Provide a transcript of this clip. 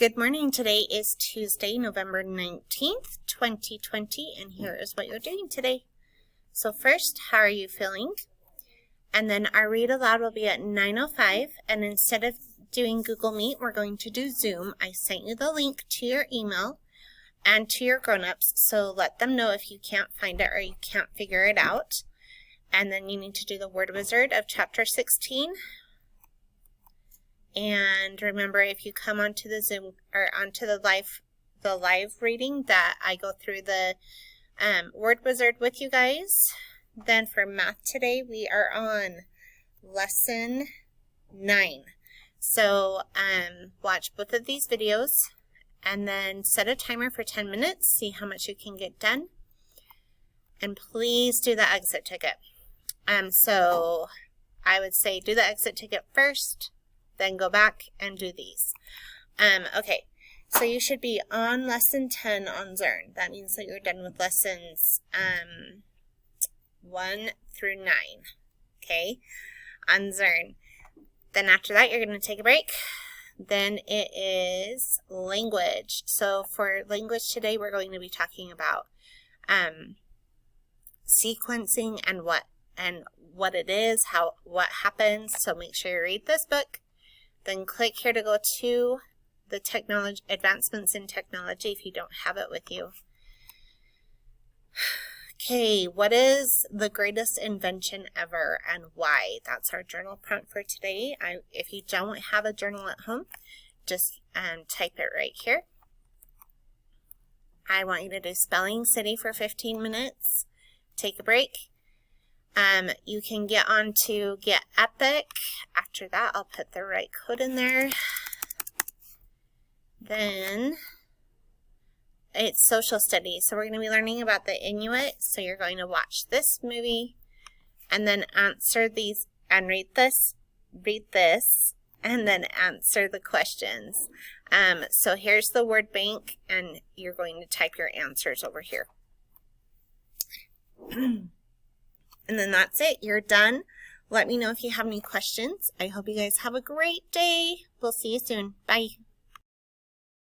Good morning. Today is Tuesday, November 19th, 2020, and here is what you're doing today. So first, how are you feeling? And then our read aloud will be at 9:05, and instead of doing Google Meet, we're going to do Zoom. I sent you the link to your email and to your grown-ups, so let them know if you can't find it or you can't figure it out. And then you need to do the word wizard of chapter 16. And remember, if you come onto the Zoom or onto the live reading, that I go through the word wizard with you guys. Then for math today, we are on lesson 9. So watch both of these videos and then set a timer for 10 minutes. See how much you can get done. And please do the exit ticket. So I would say do the exit ticket first. Then go back and do these. Okay, so you should be on lesson 10 on Zearn. That means that you're done with lessons 1 through 9, okay, on Zearn. Then after that, you're going to take a break. Then it is language. So for language today, we're going to be talking about sequencing and what it is, what happens. So make sure you read this book. Then click here to go to the technology advancements in technology if you don't have it with you. Okay, what is the greatest invention ever and why? That's our journal prompt for today. If you don't have a journal at home, just type it right here. I want you to do Spelling City for 15 minutes. Take a break. You can get on to Get Epic. After that, I'll put the right code in there. Then it's social studies. So we're going to be learning about the Inuit. So you're going to watch this movie and then answer these and read this, and then answer the questions. So here's the word bank, and you're going to type your answers over here. And then that's it. You're done. Let me know if you have any questions. I hope you guys have a great day. We'll see you soon. Bye.